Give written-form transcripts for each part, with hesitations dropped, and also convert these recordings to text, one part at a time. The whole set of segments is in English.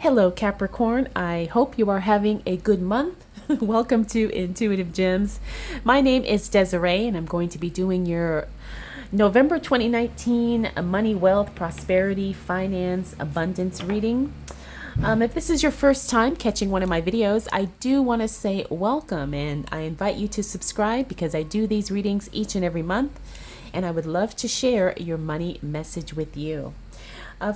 Hello, Capricorn. I hope you are having a good month. Welcome to Intuitive Gems. My name is Desiree, and I'm going to be doing your November 2019 money, wealth, prosperity, finance, abundance reading. If this is your first time catching one of my videos, I do want to say welcome, and I invite you to subscribe because I do these readings each and every month, and I would love to share your money message with you.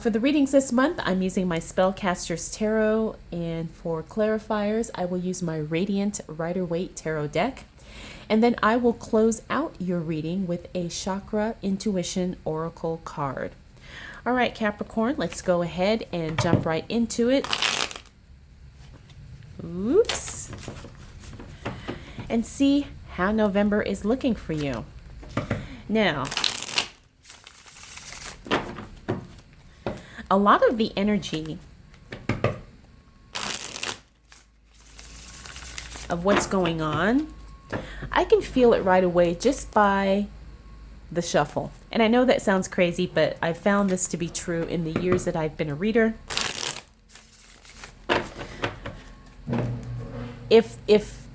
For the readings this month, I'm using my Spellcaster's Tarot, and for clarifiers, I will use my Radiant Rider-Waite Tarot deck. And then I will close out your reading with a Chakra Intuition Oracle card. All right, Capricorn, let's go ahead and jump right into it. Oops. And see how November is looking for you. Now, a lot of the energy of what's going on, I can feel it right away just by the shuffle. And I know that sounds crazy, but I've found this to be true in the years that I've been a reader. If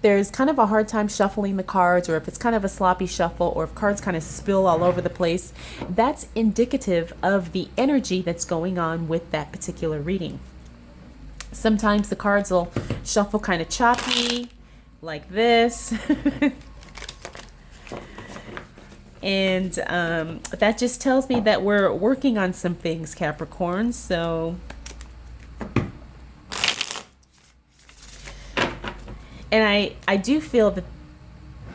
there's kind of a hard time shuffling the cards, or if it's kind of a sloppy shuffle, or if cards kind of spill all over the place, that's indicative of the energy that's going on with that particular reading. Sometimes the cards will shuffle kind of choppy, like this. And that just tells me that we're working on some things, Capricorn. So, and I do feel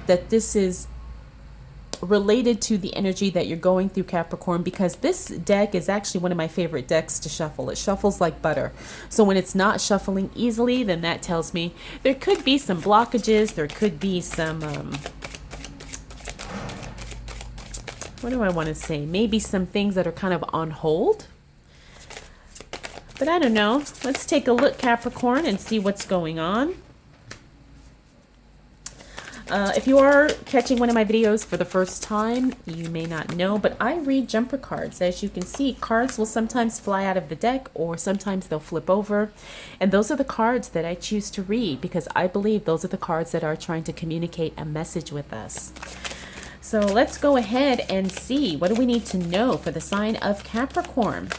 that this is related to the energy that you're going through, Capricorn, because this deck is actually one of my favorite decks to shuffle. It shuffles like butter. So when it's not shuffling easily, then that tells me there could be some blockages. There could be some, what do I want to say? Maybe some things that are kind of on hold. But I don't know. Let's take a look, Capricorn, and see what's going on. If you are catching one of my videos for the first time, you may not know, but I read jumper cards. As you can see, cards will sometimes fly out of the deck, or sometimes they'll flip over. And those are the cards that I choose to read because I believe those are the cards that are trying to communicate a message with us. So let's go ahead and see, what do we need to know for the sign of Capricorn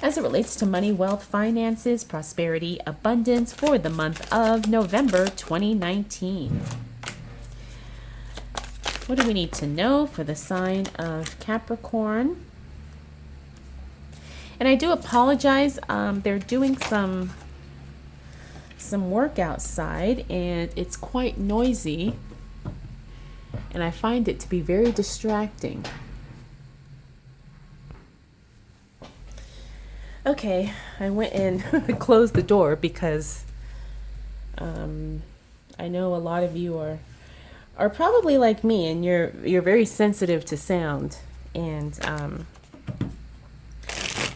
as it relates to money, wealth, finances, prosperity, abundance for the month of November 2019. What do we need to know for the sign of Capricorn? And I do apologize. They're doing some work outside, and it's quite noisy. And I find it to be very distracting. Okay, I went and closed the door because I know a lot of you are probably like me, and you're very sensitive to sound, and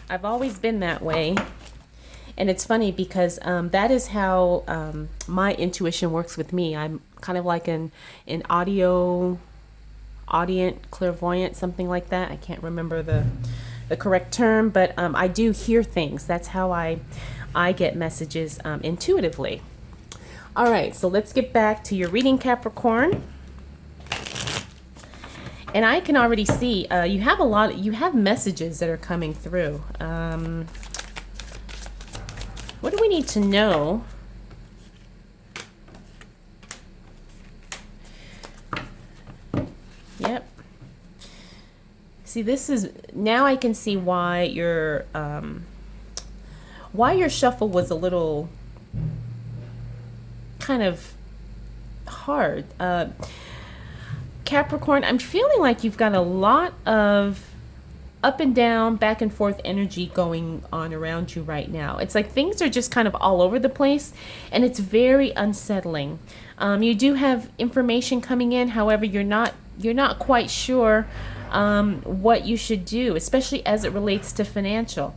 I've always been that way. And it's funny because that is how my intuition works with me. I'm kind of like an audient clairvoyant, something like that. I can't remember the correct term, but I do hear things. That's how I get messages intuitively. All right, so let's get back to your reading, Capricorn. And I can already see you have messages that are coming through. What do we need to know? Yep. See, this is, now I can see why your shuffle was a little kind of hard. Capricorn, I'm feeling like you've got a lot of up and down, back and forth energy going on around you right now. It's like things are just kind of all over the place, and it's very unsettling. You do have information coming in, however, you're not quite sure what you should do, especially as it relates to financial.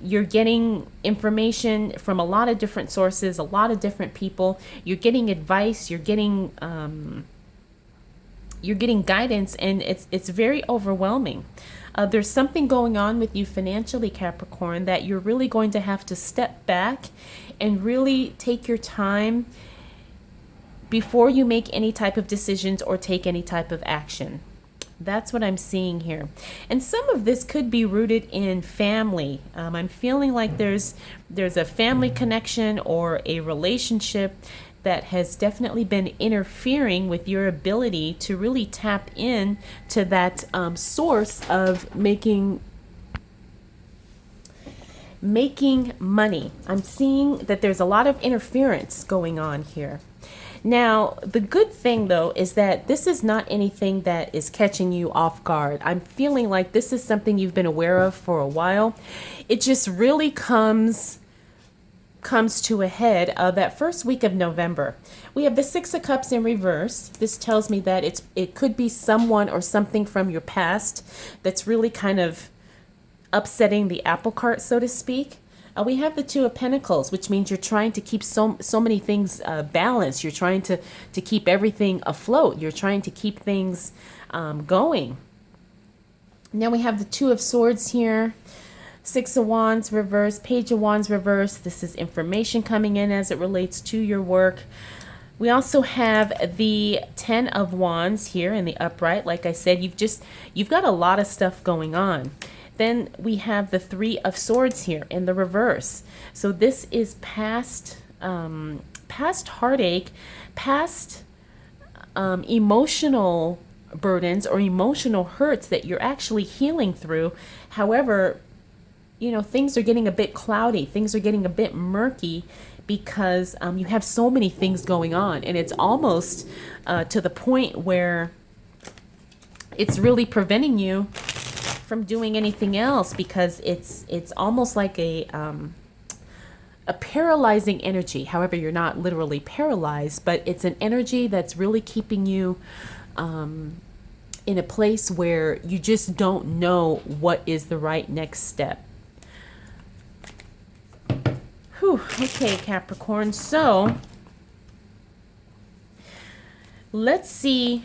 You're getting information from a lot of different sources, a lot of different people. You're getting advice. You're getting guidance, and it's very overwhelming. There's something going on with you financially, Capricorn, that you're really going to have to step back and really take your time before you make any type of decisions or take any type of action. That's what I'm seeing here. And some of this could be rooted in family. I'm feeling like there's a family connection or a relationship that has definitely been interfering with your ability to really tap in to that source of making money. I'm seeing that there's a lot of interference going on here. Now, the good thing, though, is that this is not anything that is catching you off guard. I'm feeling like this is something you've been aware of for a while. It just really comes to a head that first week of November. We have the Six of Cups in reverse. This tells me that it could be someone or something from your past that's really kind of upsetting the apple cart, so to speak. We have the Two of Pentacles, which means you're trying to keep so many things balanced. You're trying to keep everything afloat. You're trying to keep things going. Now we have the Two of Swords here. Six of Wands reverse, Page of Wands reverse. This is information coming in as it relates to your work. We also have the Ten of Wands here in the upright. Like I said, you've got a lot of stuff going on. Then we have the Three of Swords here in the reverse. So this is past heartache, past emotional burdens or emotional hurts that you're actually healing through. However, things are getting a bit cloudy. Things are getting a bit murky because you have so many things going on, and it's almost to the point where it's really preventing you from doing anything else, because it's almost like a paralyzing energy. However, you're not literally paralyzed, but it's an energy that's really keeping you in a place where you just don't know what is the right next step. Whew. Okay, Capricorn. So let's see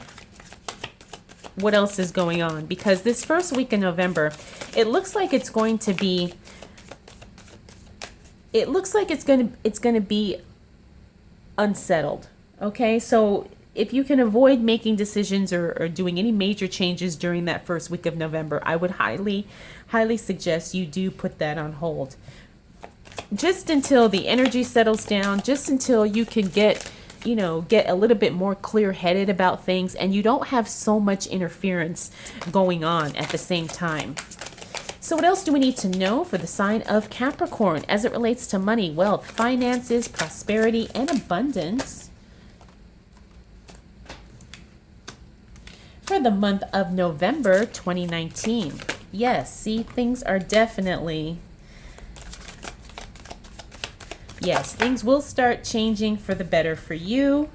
what else is going on, because this first week in November, it looks like it's going to be unsettled. Okay, so if you can avoid making decisions or doing any major changes during that first week of November, I would highly suggest you do put that on hold, just until the energy settles down, just until you can get a little bit more clear-headed about things and you don't have so much interference going on at the same time. So what else do we need to know for the sign of Capricorn as it relates to money, wealth, finances, prosperity, and abundance for the month of November 2019? Yes, see, things are definitely... Yes, things will start changing for the better for you.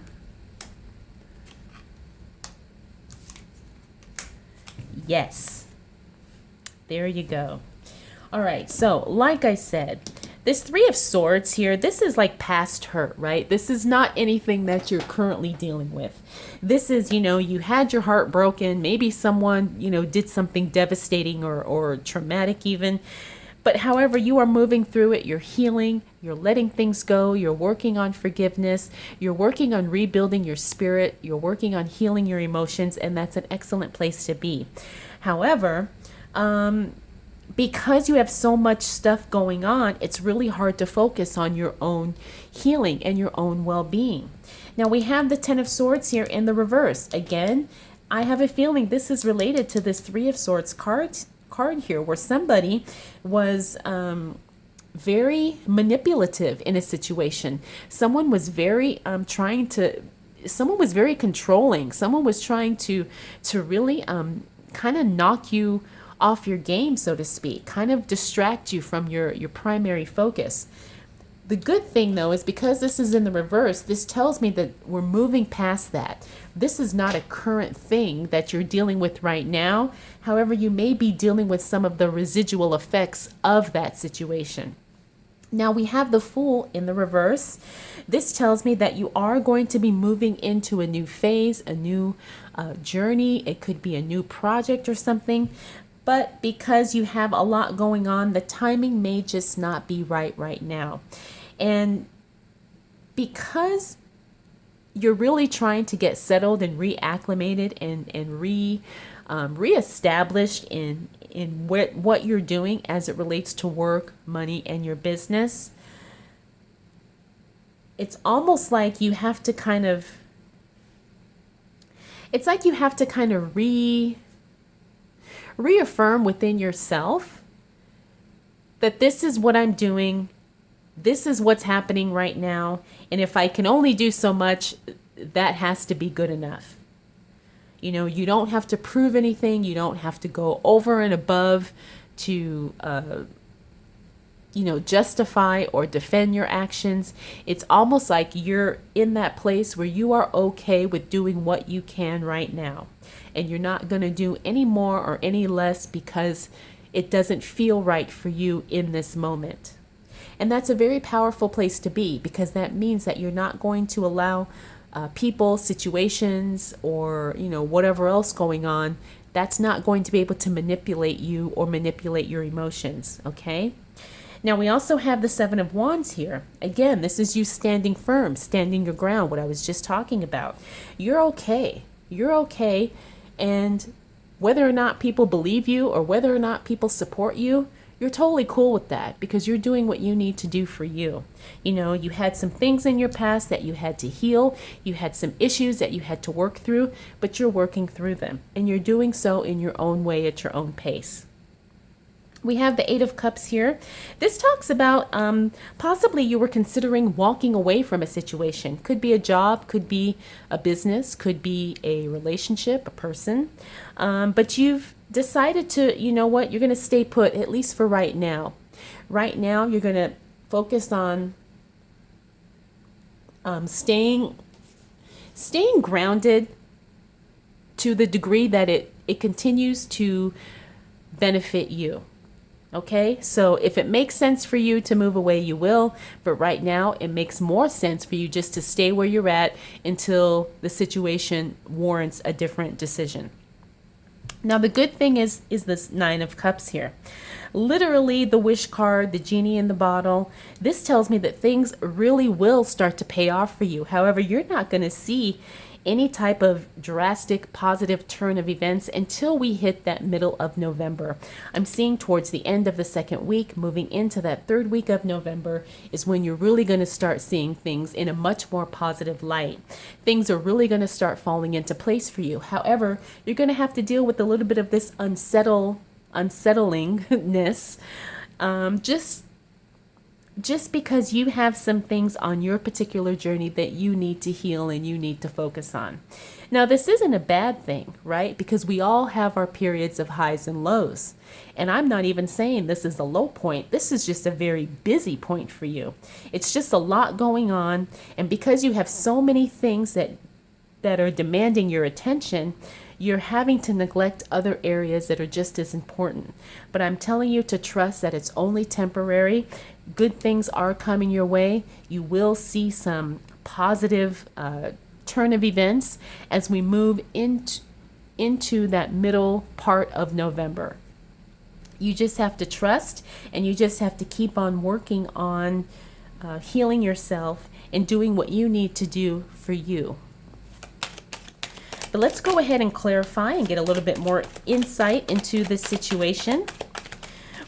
Yes. There you go. All right, so like I said, this Three of Swords here, this is like past hurt, right? This is not anything that you're currently dealing with. This is, you had your heart broken. Maybe someone, did something devastating or traumatic even. But however, you are moving through it, you're healing, you're letting things go, you're working on forgiveness, you're working on rebuilding your spirit, you're working on healing your emotions, and that's an excellent place to be. However, because you have so much stuff going on, it's really hard to focus on your own healing and your own well-being. Now we have the Ten of Swords here in the reverse. Again, I have a feeling this is related to this Three of Swords card here, where somebody was very manipulative in a situation. Someone was very someone was very controlling. Someone was trying to really kind of knock you off your game, so to speak, kind of distract you from your primary focus. The good thing, though, is because this is in the reverse, this tells me that we're moving past that. This is not a current thing that you're dealing with right now. However, you may be dealing with some of the residual effects of that situation. Now we have the Fool in the reverse. This tells me that you are going to be moving into a new phase, a new journey. It could be a new project or something. But because you have a lot going on, the timing may just not be right now. And because you're really trying to get settled and reacclimated and reestablished in what you're doing as it relates to work, money, and your business, it's almost like you have to kind of reaffirm within yourself that this is what I'm doing, this is what's happening right now, and if I can only do so much, that has to be good enough. You know, you don't have to prove anything. You don't have to go over and above to, justify or defend your actions. It's almost like you're in that place where you are okay with doing what you can right now. And you're not going to do any more or any less because it doesn't feel right for you in this moment. And that's a very powerful place to be, because that means that you're not going to allow people, situations, or whatever else going on, that's not going to be able to manipulate you or manipulate your emotions. Okay. Now we also have the Seven of Wands here. Again, this is you standing firm, standing your ground, what I was just talking about. You're okay. You're okay. And whether or not people believe you or whether or not people support you, you're totally cool with that, because you're doing what you need to do for you. You had some things in your past that you had to heal. You had some issues that you had to work through, but you're working through them, and you're doing so in your own way at your own pace. We have the Eight of Cups here. This talks about possibly you were considering walking away from a situation. Could be a job, could be a business, could be a relationship, a person. But you've decided to, you're going to stay put, at least for right now. Right now, you're going to focus on staying grounded to the degree that it continues to benefit you. Okay, so if it makes sense for you to move away, you will. But right now, it makes more sense for you just to stay where you're at until the situation warrants a different decision. Now, the good thing is this Nine of Cups here. Literally, the wish card, the genie in the bottle. This tells me that things really will start to pay off for you. However, you're not going to see any type of drastic positive turn of events until we hit that middle of November. I'm seeing towards the end of the second week, moving into that third week of November, is when you're really going to start seeing things in a much more positive light. Things are really going to start falling into place for you. However, you're going to have to deal with a little bit of this unsettlingness, just because you have some things on your particular journey that you need to heal and you need to focus on. Now, this isn't a bad thing, right? Because we all have our periods of highs and lows. And I'm not even saying this is a low point. This is just a very busy point for you. It's just a lot going on. And because you have so many things that are demanding your attention, you're having to neglect other areas that are just as important. But I'm telling you to trust that it's only temporary. Good things are coming your way. You will see some positive turn of events as we move into that middle part of November. You just have to trust, and you just have to keep on working on healing yourself and doing what you need to do for you. But let's go ahead and clarify and get a little bit more insight into this situation.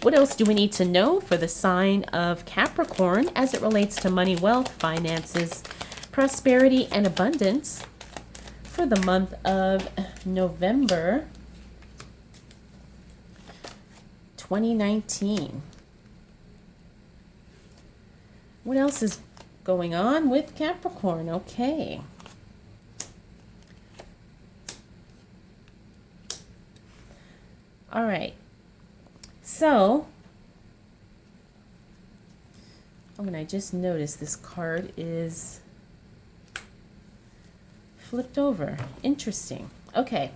What else do we need to know for the sign of Capricorn as it relates to money, wealth, finances, prosperity, and abundance for the month of November 2019? What else is going on with Capricorn? Okay. All right. So, and I just noticed this card is flipped over. Interesting. Okay.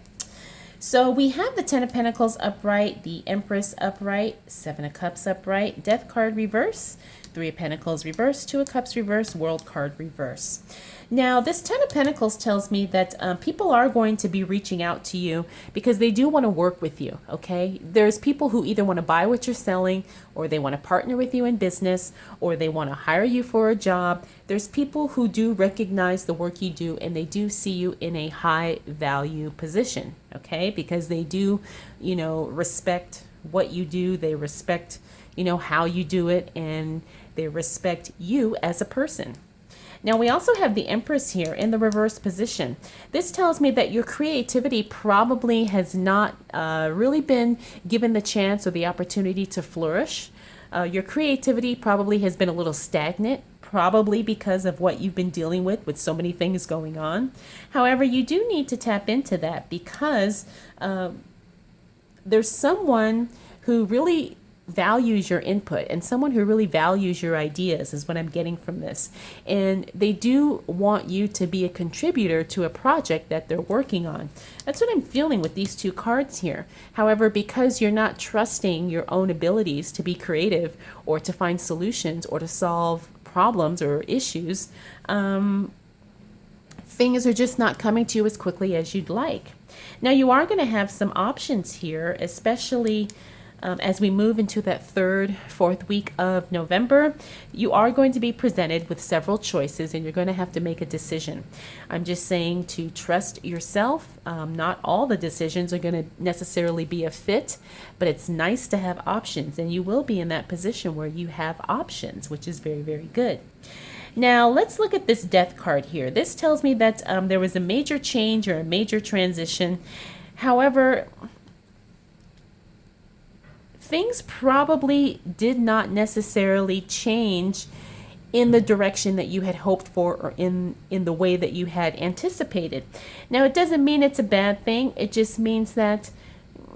So we have the Ten of Pentacles upright, the Empress upright, Seven of Cups upright, Death card reverse, Three of Pentacles reverse, Two of Cups reverse, World card reverse. Now, this Ten of Pentacles tells me that people are going to be reaching out to you because they do want to work with you, okay? There's people who either want to buy what you're selling, or they want to partner with you in business, or they want to hire you for a job. There's people who do recognize the work you do, and they do see you in a high value position, okay? Because they do, respect what you do. They respect, how you do it, and they respect you as a person. Now, we also have the Empress here in the reverse position. This tells me that your creativity probably has not really been given the chance or the opportunity to flourish. Your creativity probably has been a little stagnant, probably because of what you've been dealing with so many things going on. However, you do need to tap into that because there's someone who really values your input and someone who really values your ideas is what I'm getting from this. And they do want you to be a contributor to a project that they're working on. That's what I'm feeling with these two cards here. However, because you're not trusting your own abilities to be creative or to find solutions or to solve problems or issues, things are just not coming to you as quickly as you'd like. Now, you are going to have some options here, especially as we move into that third, fourth week of November. You are going to be presented with several choices and you're going to have to make a decision. I'm just saying to trust yourself. Not all the decisions are going to necessarily be a fit, but it's nice to have options, and you will be in that position where you have options, which is very, very good. Now, let's look at this Death card here. This tells me that there was a major change or a major transition. However, things probably did not necessarily change in the direction that you had hoped for or in the way that you had anticipated. Now, it doesn't mean it's a bad thing. It just means that,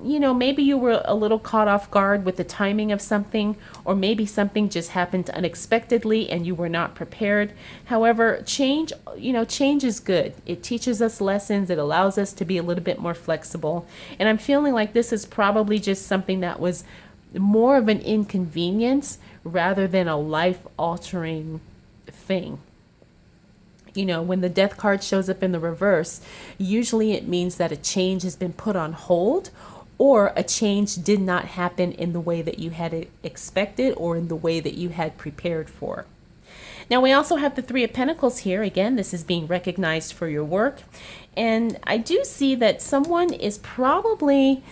maybe you were a little caught off guard with the timing of something, or maybe something just happened unexpectedly and you were not prepared. However, change is good. It teaches us lessons. It allows us to be a little bit more flexible. And I'm feeling like this is probably just something that was more of an inconvenience rather than a life-altering thing. When the Death card shows up in the reverse, usually it means that a change has been put on hold, or a change did not happen in the way that you had expected or in the way that you had prepared for. Now, we also have the Three of Pentacles here. Again, this is being recognized for your work. And I do see that someone is probably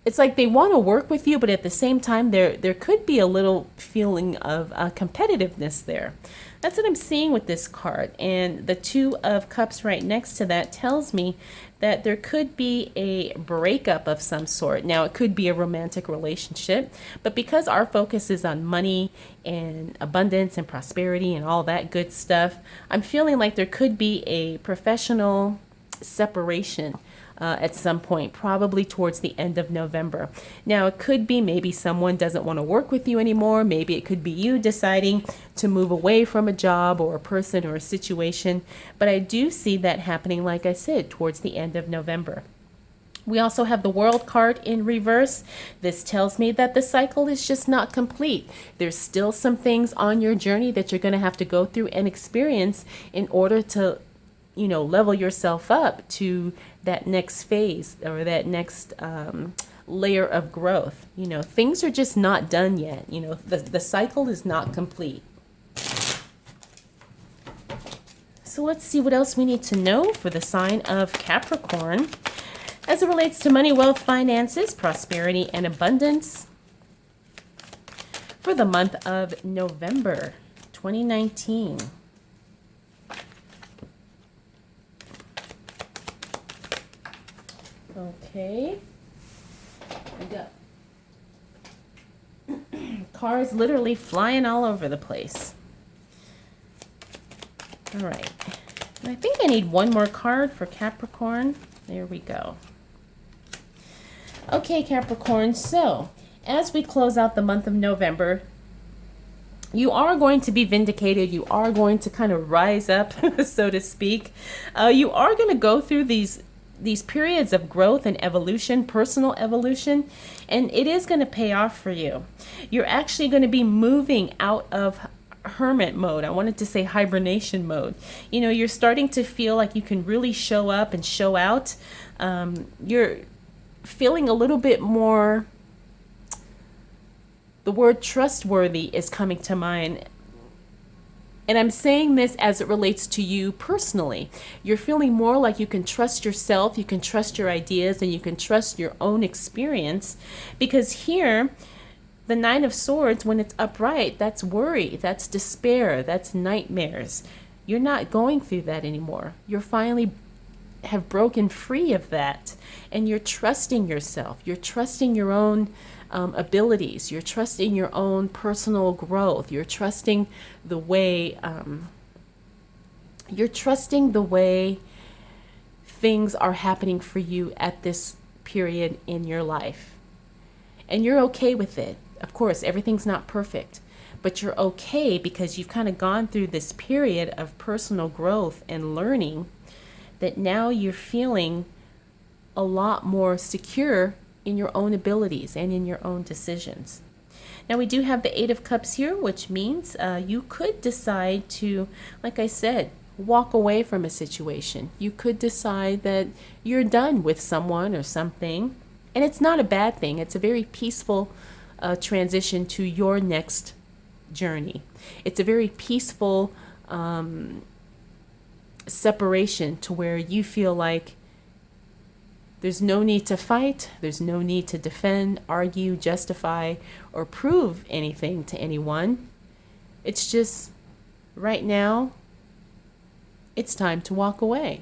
it's like they want to work with you, but at the same time, there could be a little feeling of competitiveness there. That's what I'm seeing with this card. And the Two of Cups right next to that tells me that there could be a breakup of some sort. Now, it could be a romantic relationship, but because our focus is on money and abundance and prosperity and all that good stuff, I'm feeling like there could be a professional separation at some point, probably towards the end of November. Now, it could be maybe someone doesn't want to work with you anymore. Maybe it could be you deciding to move away from a job or a person or a situation. But I do see that happening, like I said, towards the end of November. We also have the World card in reverse. This tells me that the cycle is just not complete. There's still some things on your journey that you're going to have to go through and experience in order to level yourself up to that next phase or that next layer of growth. Things are just not done yet. The cycle is not complete. So let's see what else we need to know for the sign of Capricorn as it relates to money, wealth, finances, prosperity, and abundance for the month of November 2019. Okay, we got cars literally flying all over the place. All right, and I think I need one more card for Capricorn. There we go. Okay, Capricorn, so as we close out the month of November, you are going to be vindicated. You are going to kind of rise up, so to speak. You are going to go through these these periods of growth and evolution, personal evolution, and it is going to pay off for you. You're actually going to be moving out of hermit mode. I wanted to say hibernation mode. You know, you're starting to feel like you can really show up and show out. You're feeling a little bit more, the word trustworthy is coming to mind. And I'm saying this as it relates to you personally. You're feeling more like you can trust yourself, you can trust your ideas, and you can trust your own experience. Because here, the Nine of Swords, when it's upright, that's worry, that's despair, that's nightmares. You're not going through that anymore. You're finally have broken free of that. And you're trusting yourself. You're trusting your own abilities. You're trusting your own personal growth. You're trusting the way things are happening for you at this period in your life. And you're okay with it. Of course, everything's not perfect, but you're okay because you've kind of gone through this period of personal growth and learning that now you're feeling a lot more secure in your own abilities and in your own decisions. Now we do have the Eight of Cups here, which means you could decide to, like I said, walk away from a situation. You could decide that you're done with someone or something, and it's not a bad thing. It's a very peaceful transition to your next journey. It's a very peaceful separation to where you feel like there's no need to fight, there's no need to defend, argue, justify, or prove anything to anyone. It's just, right now, it's time to walk away.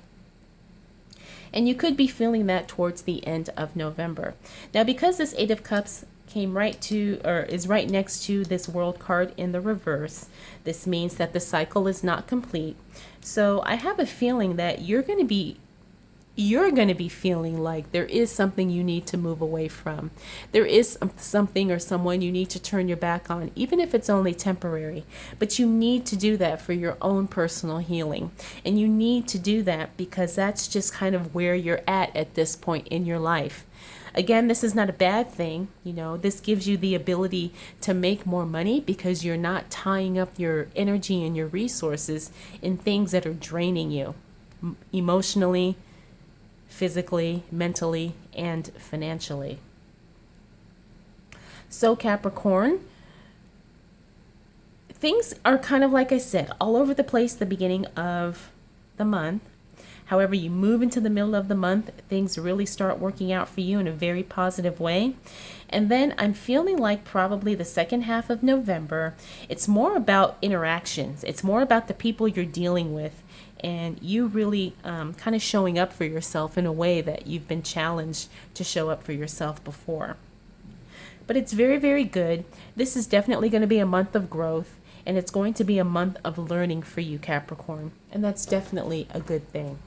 And you could be feeling that towards the end of November. Now, because this Eight of Cups came right to, or is right next to this World card in the reverse, this means that the cycle is not complete. So I have a feeling that you're going to be feeling like there is something you need to move away from. There is something or someone you need to turn your back on, even if it's only temporary. But you need to do that for your own personal healing. And you need to do that because that's just kind of where you're at this point in your life. Again, this is not a bad thing. You know, this gives you the ability to make more money because you're not tying up your energy and your resources in things that are draining you emotionally, physically, mentally, and financially. So Capricorn, things are kind of, like I said, all over the place the beginning of the month. However, you move into the middle of the month, things really start working out for you in a very positive way. And then I'm feeling like probably the second half of November, it's more about interactions. It's more about the people you're dealing with and you really kind of showing up for yourself in a way that you've been challenged to show up for yourself before. But it's very, very good. This is definitely going to be a month of growth, and it's going to be a month of learning for you, Capricorn. And that's definitely a good thing.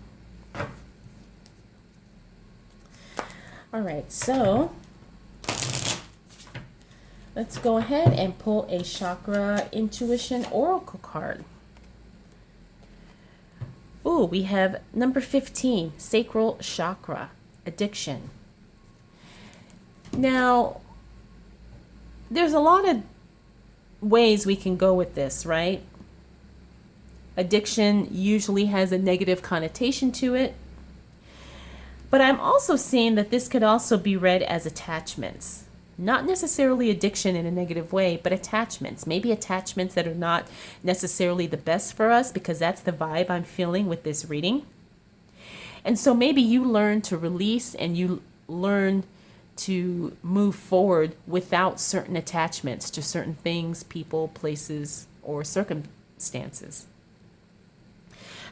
All right, so let's go ahead and pull a Chakra Intuition Oracle card. Ooh, we have number 15, Sacral Chakra, Addiction. Now, there's a lot of ways we can go with this, right? Addiction usually has a negative connotation to it. But I'm also seeing that this could also be read as attachments. Not necessarily addiction in a negative way, but attachments. Maybe attachments that are not necessarily the best for us, because that's the vibe I'm feeling with this reading. And so maybe you learn to release and you learn to move forward without certain attachments to certain things, people, places, or circumstances.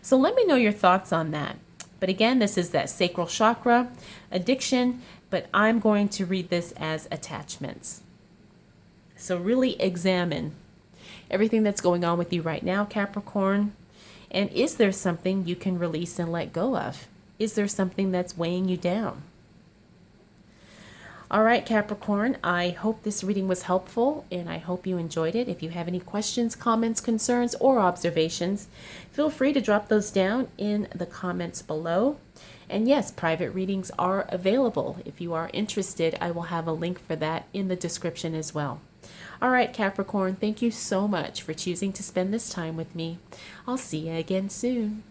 So let me know your thoughts on that. But again, this is that sacral chakra, addiction, but I'm going to read this as attachments. So really examine everything that's going on with you right now, Capricorn. And is there something you can release and let go of? Is there something that's weighing you down? All right, Capricorn, I hope this reading was helpful and I hope you enjoyed it. If you have any questions, comments, concerns, or observations, feel free to drop those down in the comments below. And yes, private readings are available. If you are interested, I will have a link for that in the description as well. All right, Capricorn, thank you so much for choosing to spend this time with me. I'll see you again soon.